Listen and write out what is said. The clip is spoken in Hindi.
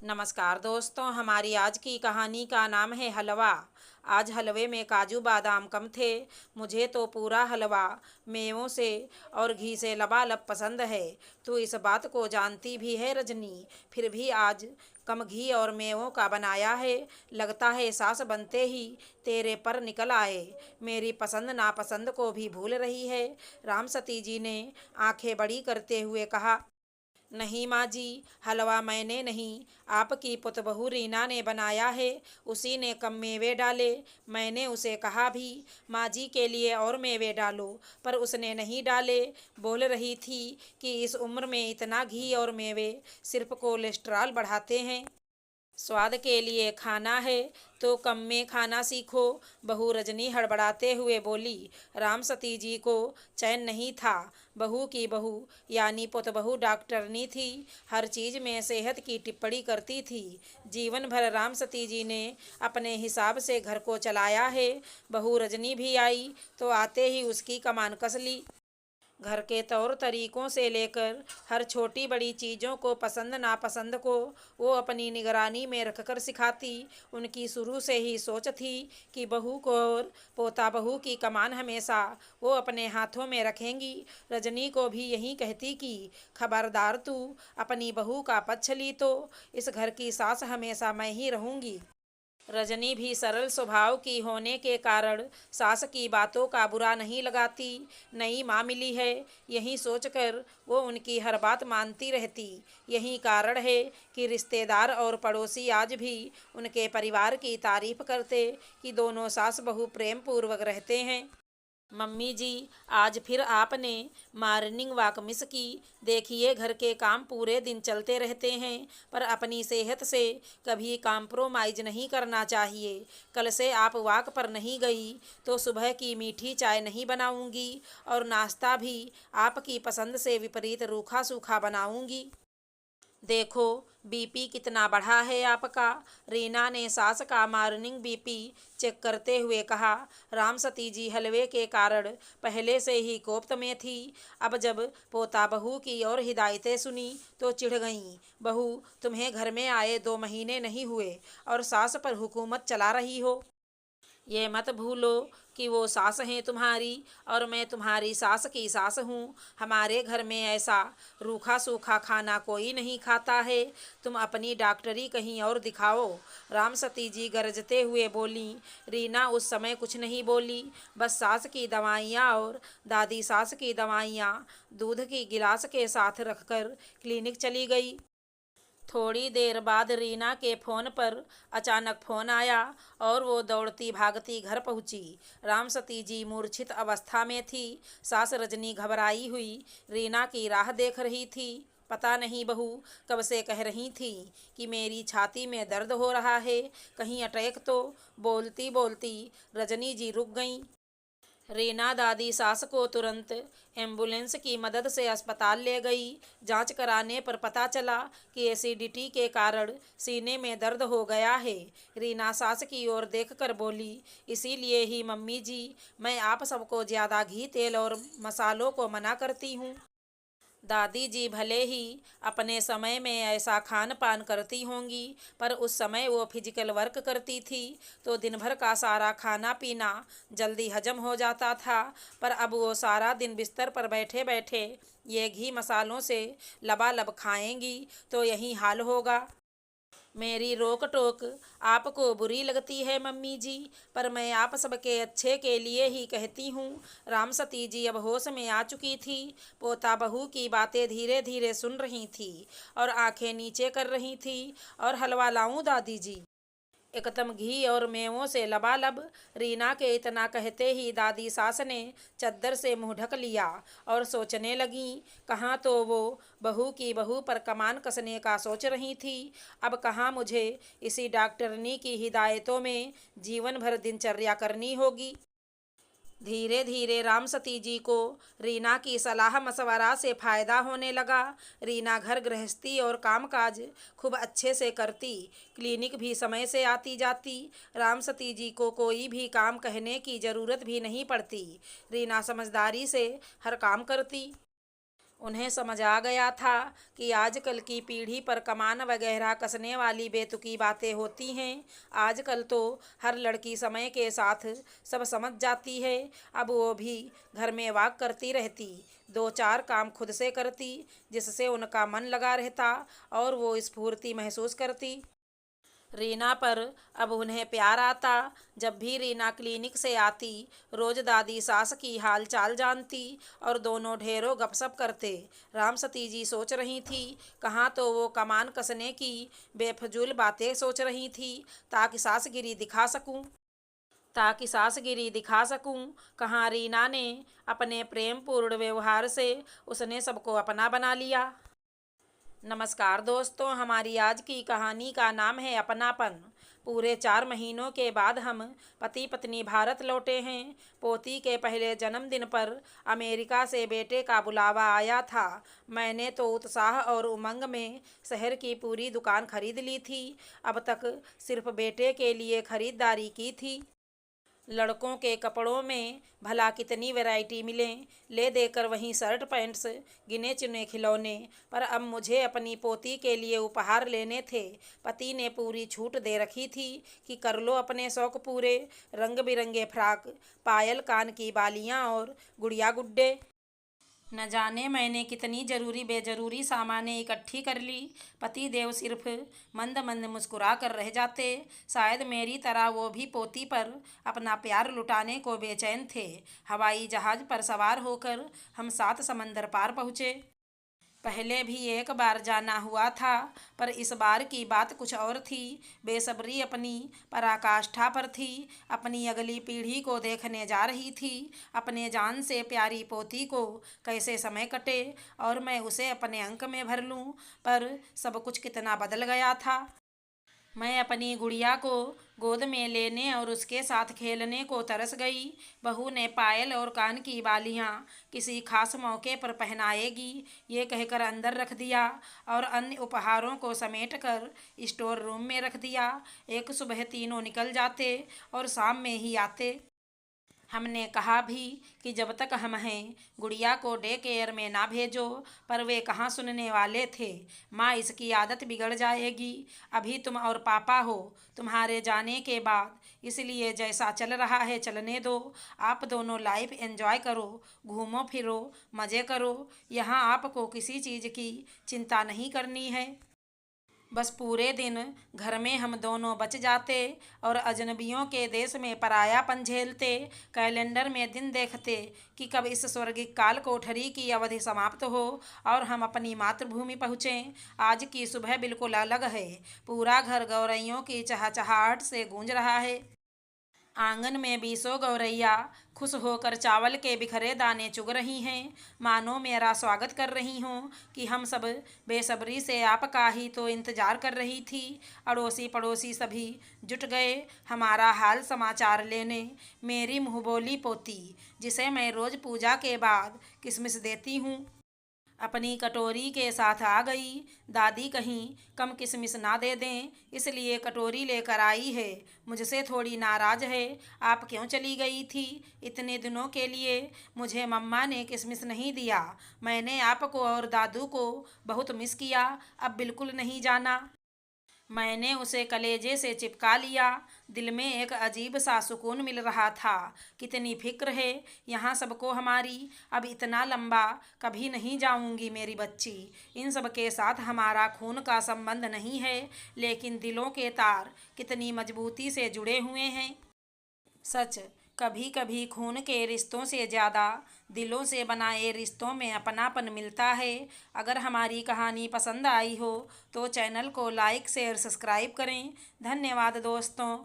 नमस्कार दोस्तों, हमारी आज की कहानी का नाम है हलवा। आज हलवे में काजू बादाम कम थे। मुझे तो पूरा हलवा मेवों से और घी से लबालब पसंद है। तू इस बात को जानती भी है रजनी, फिर भी आज कम घी और मेवों का बनाया है। लगता है सास बनते ही तेरे पर निकल आए। मेरी पसंद नापसंद को भी भूल रही है। राम सती जी ने आंखें बड़ी करते हुए कहा, नहीं माँ जी, हलवा मैंने नहीं, आपकी पुतबहू रीना ने बनाया है। उसी ने कम मेवे डाले। मैंने उसे कहा भी माँ जी के लिए और मेवे डालो, पर उसने नहीं डाले। बोल रही थी कि इस उम्र में इतना घी और मेवे सिर्फ कोलेस्ट्रॉल बढ़ाते हैं। स्वाद के लिए खाना है तो कम में खाना सीखो। बहू रजनी हड़बड़ाते हुए बोली। राम सती जी को चैन नहीं था। बहू की बहू यानी पुतबहू डॉक्टरनी थी, हर चीज़ में सेहत की टिप्पणी करती थी। जीवन भर राम सती जी ने अपने हिसाब से घर को चलाया है। बहू रजनी भी आई तो आते ही उसकी कमान कस ली। घर के तौर तरीकों से लेकर हर छोटी बड़ी चीज़ों को पसंद नापसंद को वो अपनी निगरानी में रखकर सिखाती। उनकी शुरू से ही सोच थी कि बहू को और पोता बहू की कमान हमेशा वो अपने हाथों में रखेंगी। रजनी को भी यही कहती कि खबरदार, तू अपनी बहू का पक्ष ली तो इस घर की सास हमेशा मैं ही रहूँगी। रजनी भी सरल स्वभाव की होने के कारण सास की बातों का बुरा नहीं लगाती। नई माँ मिली है, यही सोचकर वो उनकी हर बात मानती रहती। यही कारण है कि रिश्तेदार और पड़ोसी आज भी उनके परिवार की तारीफ करते कि दोनों सास बहू प्रेम पूर्वक रहते हैं। मम्मी जी, आज फिर आपने मॉर्निंग वॉक मिस की। देखिए, घर के काम पूरे दिन चलते रहते हैं, पर अपनी सेहत से कभी कॉम्प्रोमाइज़ नहीं करना चाहिए। कल से आप वॉक पर नहीं गई तो सुबह की मीठी चाय नहीं बनाऊंगी और नाश्ता भी आपकी पसंद से विपरीत रूखा सूखा बनाऊंगी। देखो, बीपी कितना बढ़ा है आपका। रीना ने सास का मॉर्निंग बीपी चेक करते हुए कहा। राम सती जी हलवे के कारण पहले से ही कोफ्त में थी। अब जब पोता बहू की और हिदायतें सुनी तो चिढ़ गईं। बहू, तुम्हें घर में आए 2 महीने नहीं हुए और सास पर हुकूमत चला रही हो। ये मत भूलो कि वो सास हैं तुम्हारी और मैं तुम्हारी सास की सास हूँ। हमारे घर में ऐसा रूखा सूखा खाना कोई नहीं खाता है। तुम अपनी डॉक्टरी कहीं और दिखाओ। राम सती जी गरजते हुए बोली। रीना उस समय कुछ नहीं बोली, बस सास की दवाइयाँ और दादी सास की दवाइयाँ दूध की गिलास के साथ रखकर क्लिनिक चली गई। थोड़ी देर बाद रीना के फ़ोन पर अचानक फ़ोन आया और वो दौड़ती भागती घर पहुंची। राम सती जी मूर्छित अवस्था में थी। सास रजनी घबराई हुई रीना की राह देख रही थी। पता नहीं बहू कब से कह रही थी कि मेरी छाती में दर्द हो रहा है, कहीं अटैक तो। बोलती बोलती रजनी जी रुक गईं। रीना दादी सास को तुरंत एम्बुलेंस की मदद से अस्पताल ले गई। जांच कराने पर पता चला कि एसिडिटी के कारण सीने में दर्द हो गया है। रीना सास की ओर देखकर बोली, इसीलिए ही मम्मी जी, मैं आप सबको ज़्यादा घी तेल और मसालों को मना करती हूँ। दादी जी भले ही अपने समय में ऐसा खान पान करती होंगी, पर उस समय वो फिजिकल वर्क करती थी तो दिन भर का सारा खाना पीना जल्दी हजम हो जाता था। पर अब वो सारा दिन बिस्तर पर बैठे बैठे ये घी मसालों से लबालब खाएंगी तो यही हाल होगा। मेरी रोक टोक आपको बुरी लगती है मम्मी जी, पर मैं आप सबके अच्छे के लिए ही कहती हूँ। राम सती जी अब होश में आ चुकी थी। पोता बहू की बातें धीरे धीरे सुन रही थी और आंखें नीचे कर रही थी। और हलवा लाऊं दादी जी? एकदम घी और मेवों से लबालब। रीना के इतना कहते ही दादी सास ने चद्दर से मुंह ढक लिया और सोचने लगी। कहाँ तो वो बहू की बहू पर कमान कसने का सोच रही थी, अब कहाँ मुझे इसी डॉक्टरनी की हिदायतों में जीवन भर दिनचर्या करनी होगी। धीरे धीरे राम सती जी को रीना की सलाह मशवरा से फ़ायदा होने लगा। रीना घर गृहस्थी और कामकाज खूब अच्छे से करती, क्लिनिक भी समय से आती जाती। राम सती जी को कोई भी काम कहने की ज़रूरत भी नहीं पड़ती। रीना समझदारी से हर काम करती। उन्हें समझ आ गया था कि आजकल की पीढ़ी पर कमान वगैरह कसने वाली बेतुकी बातें होती हैं। आजकल तो हर लड़की समय के साथ सब समझ जाती है। अब वो भी घर में वाक करती रहती, दो चार काम खुद से करती, जिससे उनका मन लगा रहता और वो स्फूर्ति महसूस करती। रीना पर अब उन्हें प्यार आता। जब भी रीना क्लिनिक से आती, रोज दादी सास की हाल चाल जानती और दोनों ढेरों गपशप करते। राम सती जी सोच रही थी, कहाँ तो वो कमान कसने की बेफजूल बातें सोच रही थी, ताकि सासगिरी दिखा सकूं। कहाँ रीना ने अपने प्रेम पूर्ण व्यवहार से उसने सबको अपना बना लिया। नमस्कार दोस्तों, हमारी आज की कहानी का नाम है अपनापन। पूरे 4 महीनों के बाद हम पति पत्नी भारत लौटे हैं। पोती के पहले जन्मदिन पर अमेरिका से बेटे का बुलावा आया था। मैंने तो उत्साह और उमंग में शहर की पूरी दुकान खरीद ली थी। अब तक सिर्फ बेटे के लिए खरीदारी की थी। लड़कों के कपड़ों में भला कितनी वैरायटी मिलें, ले देकर वहीं शर्ट पैंट्स, गिने चुने खिलौने। पर अब मुझे अपनी पोती के लिए उपहार लेने थे। पति ने पूरी छूट दे रखी थी कि कर लो अपने शौक पूरे। रंग बिरंगे फ्राक, पायल, कान की बालियां और गुड़िया गुड्डे। न जाने मैंने कितनी जरूरी बेजरूरी सामानें इकट्ठी कर ली। पति देव सिर्फ मंद मंद मुस्कुरा कर रह जाते। शायद मेरी तरह वो भी पोती पर अपना प्यार लुटाने को बेचैन थे। हवाई जहाज पर सवार होकर हम 7 समंदर पार पहुँचे। पहले भी एक बार जाना हुआ था, पर इस बार की बात कुछ और थी। बेसब्री अपनी पराकाष्ठा पर थी। अपनी अगली पीढ़ी को देखने जा रही थी। अपने जान से प्यारी पोती को कैसे समय कटे और मैं उसे अपने अंक में भर लूं। पर सब कुछ कितना बदल गया था। मैं अपनी गुड़िया को गोद में लेने और उसके साथ खेलने को तरस गई। बहू ने पायल और कान की बालियां किसी खास मौके पर पहनाएगी, ये कहकर अंदर रख दिया और अन्य उपहारों को समेटकर स्टोर रूम में रख दिया। एक सुबह तीनों निकल जाते और शाम में ही आते। हमने कहा भी कि जब तक हम हैं गुड़िया को डे केयर में ना भेजो, पर वे कहाँ सुनने वाले थे। माँ, इसकी आदत बिगड़ जाएगी। अभी तुम और पापा हो, तुम्हारे जाने के बाद, इसलिए जैसा चल रहा है चलने दो। आप दोनों लाइफ एंजॉय करो, घूमो फिरो, मज़े करो। यहाँ आपको किसी चीज़ की चिंता नहीं करनी है। बस पूरे दिन घर में हम दोनों बच जाते और अजनबियों के देश में परायापन झेलते। कैलेंडर में दिन देखते कि कब इस स्वर्गिक काल कोठरी की अवधि समाप्त हो और हम अपनी मातृभूमि पहुँचें। आज की सुबह बिल्कुल अलग है। पूरा घर गौरैयों की चहचहाहट से गूंज रहा है। आंगन में बीसों गौरैया खुश होकर चावल के बिखरे दाने चुग रही हैं, मानो मेरा स्वागत कर रही हों कि हम सब बेसब्री से आपका ही तो इंतजार कर रही थी। अड़ोसी पड़ोसी सभी जुट गए हमारा हाल समाचार लेने। मेरी मुँहबोली पोती, जिसे मैं रोज पूजा के बाद किसमिस देती हूँ, अपनी कटोरी के साथ आ गई। दादी कहीं कम किशमिश ना दे दें, इसलिए कटोरी लेकर आई है। मुझसे थोड़ी नाराज है। आप क्यों चली गई थी इतने दिनों के लिए? मुझे मम्मा ने किशमिश नहीं दिया। मैंने आपको और दादू को बहुत मिस किया। अब बिल्कुल नहीं जाना। मैंने उसे कलेजे से चिपका लिया। दिल में एक अजीब सा सुकून मिल रहा था। कितनी फिक्र है यहाँ सबको हमारी। अब इतना लंबा कभी नहीं जाऊंगी मेरी बच्ची। इन सब के साथ हमारा खून का संबंध नहीं है, लेकिन दिलों के तार कितनी मजबूती से जुड़े हुए हैं। सच, कभी कभी खून के रिश्तों से ज़्यादा दिलों से बनाए रिश्तों में अपनापन मिलता है। अगर हमारी कहानी पसंद आई हो तो चैनल को लाइक शेयर सब्सक्राइब करें। धन्यवाद दोस्तों।